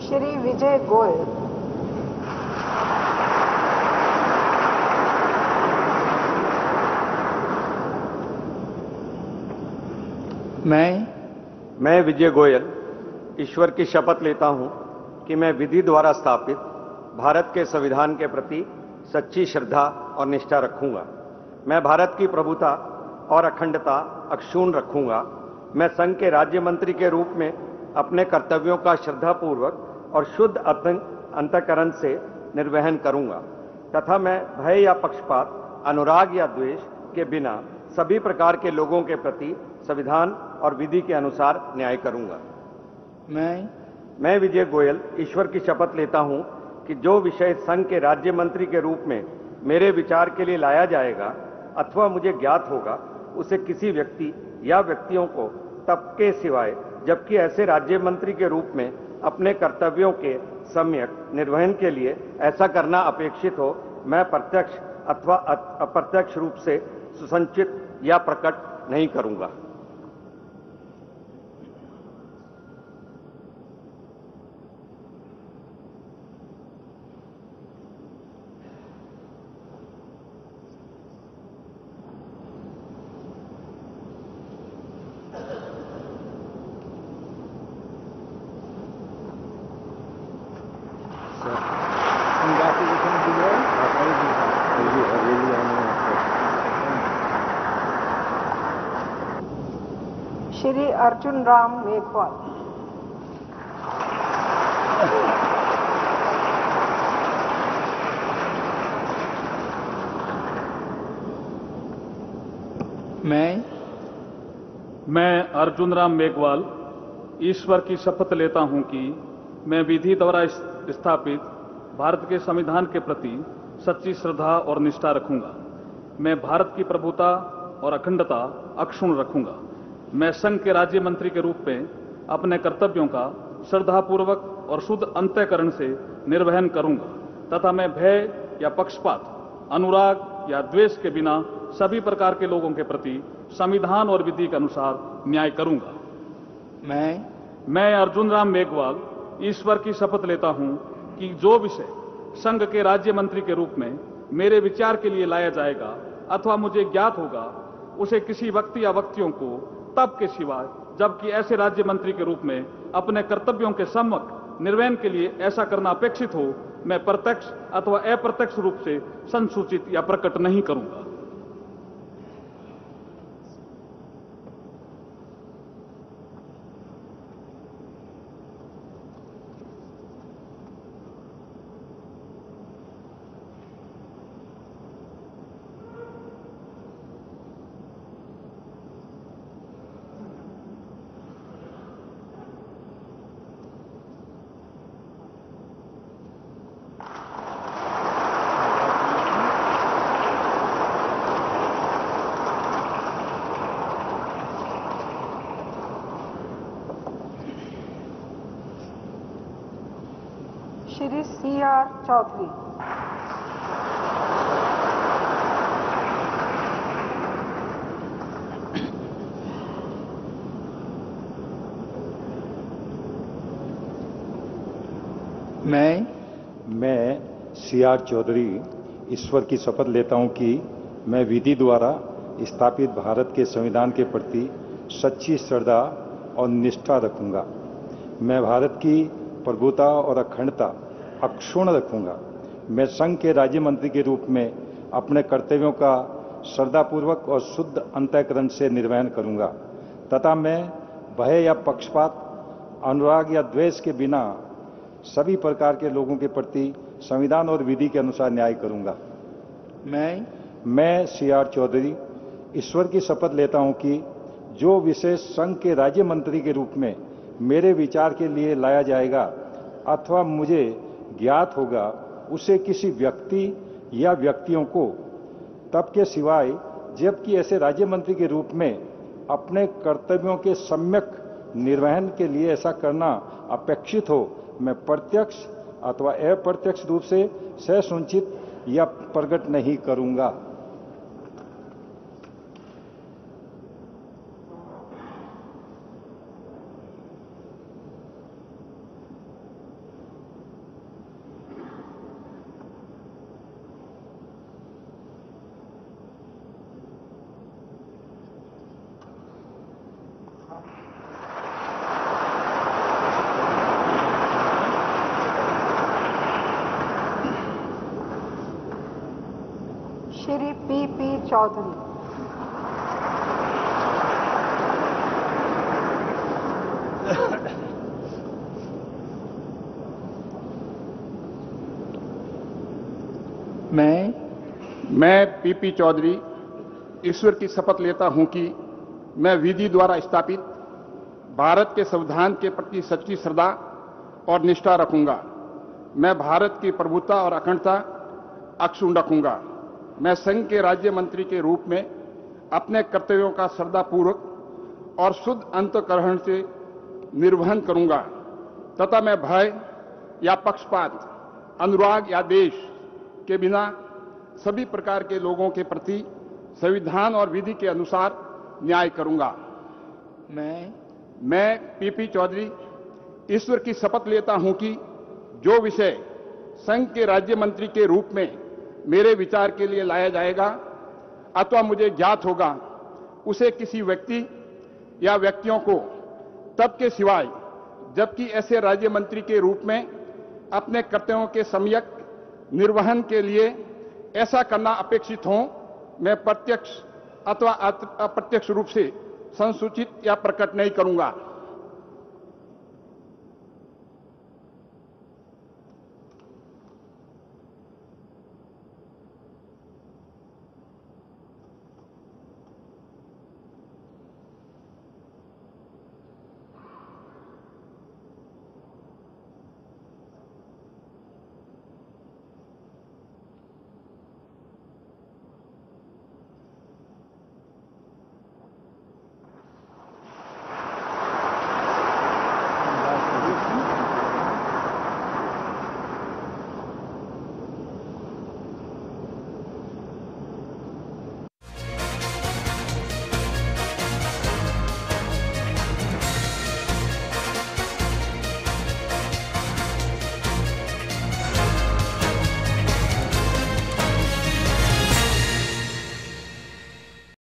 श्री विजय गोयल। मैं विजय गोयल ईश्वर की शपथ लेता हूं कि मैं विधि द्वारा स्थापित भारत के संविधान के प्रति सच्ची श्रद्धा और निष्ठा रखूंगा। मैं भारत की प्रभुता और अखंडता अक्षुण्ण रखूंगा। मैं संघ के राज्य मंत्री के रूप में अपने कर्तव्यों का श्रद्धापूर्वक और शुद्ध अंतःकरण से निर्वहन करूंगा तथा मैं भय या पक्षपात, अनुराग या द्वेष के बिना सभी प्रकार के लोगों के प्रति संविधान और विधि के अनुसार न्याय करूंगा। मैं विजय गोयल ईश्वर की शपथ लेता हूं कि जो विषय संघ के राज्य मंत्री के रूप में मेरे विचार के लिए लाया जाएगा अथवा मुझे ज्ञात होगा, उसे किसी व्यक्ति या व्यक्तियों को तब के सिवाय जबकि ऐसे राज्य मंत्री के रूप में अपने कर्तव्यों के सम्यक निर्वहन के लिए ऐसा करना अपेक्षित हो, मैं प्रत्यक्ष अथवा अप्रत्यक्ष रूप से सुसंचित या प्रकट नहीं करूंगा। श्री अर्जुन राम मेघवाल। मैं अर्जुन राम मेघवाल ईश्वर की शपथ लेता हूं कि मैं विधि द्वारा स्थापित भारत के संविधान के प्रति सच्ची श्रद्धा और निष्ठा रखूंगा। मैं भारत की प्रभुता और अखंडता अक्षुण्ण रखूंगा। मैं संघ के राज्य मंत्री के रूप में अपने कर्तव्यों का श्रद्धापूर्वक और शुद्ध अंतःकरण से निर्वहन करूंगा तथा मैं भय या पक्षपात, अनुराग या द्वेष के बिना सभी प्रकार के लोगों के प्रति संविधान और विधि के अनुसार न्याय करूंगा। मैं अर्जुन राम मेघवाल ईश्वर की शपथ लेता हूं कि जो विषय संघ के राज्य मंत्री के रूप में मेरे विचार के लिए लाया जाएगा अथवा मुझे ज्ञात होगा, उसे किसी व्यक्ति या व्यक्तियों को तब के सिवाय जबकि ऐसे राज्य मंत्री के रूप में अपने कर्तव्यों के सम्यक निर्वहन के लिए ऐसा करना अपेक्षित हो, मैं प्रत्यक्ष अथवा अप्रत्यक्ष रूप से संसूचित या प्रकट नहीं करूंगा। श्री CR चौधरी। मैं CR चौधरी ईश्वर की शपथ लेता हूं कि मैं विधि द्वारा स्थापित भारत के संविधान के प्रति सच्ची श्रद्धा और निष्ठा रखूंगा। मैं भारत की प्रभुता और अखंडता अक्षुण्ण रखूंगा। मैं संघ के राज्य मंत्री के रूप में अपने कर्तव्यों का श्रद्धापूर्वक और शुद्ध अंतःकरण से निर्वहन करूंगा तथा मैं भय या पक्षपात, अनुराग या द्वेष के बिना सभी प्रकार के लोगों के प्रति संविधान और विधि के अनुसार न्याय करूंगा। मैं CR चौधरी ईश्वर की शपथ लेता हूं कि जो विषय संघ के राज्य मंत्री के रूप में मेरे विचार के लिए लाया जाएगा अथवा मुझे ज्ञात होगा, उसे किसी व्यक्ति या व्यक्तियों को तब के सिवाय जबकि ऐसे राज्य मंत्री के रूप में अपने कर्तव्यों के सम्यक निर्वहन के लिए ऐसा करना अपेक्षित हो, मैं प्रत्यक्ष अथवा अप्रत्यक्ष रूप से ससुनिश्चित या प्रकट नहीं करूंगा। चौधरी। मैं पीपी चौधरी ईश्वर की शपथ लेता हूं कि मैं विधि द्वारा स्थापित भारत के संविधान के प्रति सच्ची श्रद्धा और निष्ठा रखूंगा। मैं भारत की प्रभुता और अखंडता अक्षुण्ण रखूंगा। मैं संघ के राज्य मंत्री के रूप में अपने कर्तव्यों का श्रद्धापूर्वक और शुद्ध अंतःकरण से निर्वहन करूंगा तथा मैं भय या पक्षपात, अनुराग या देश के बिना सभी प्रकार के लोगों के प्रति संविधान और विधि के अनुसार न्याय करूंगा। मैं पीपी चौधरी ईश्वर की शपथ लेता हूं कि जो विषय संघ के राज्य मंत्री के रूप में मेरे विचार के लिए लाया जाएगा अथवा मुझे ज्ञात होगा, उसे किसी व्यक्ति या व्यक्तियों को तब के सिवाय जबकि ऐसे राज्य मंत्री के रूप में अपने कर्तव्यों के सम्यक निर्वहन के लिए ऐसा करना अपेक्षित हो, मैं प्रत्यक्ष अथवा अप्रत्यक्ष रूप से संसूचित या प्रकट नहीं करूंगा।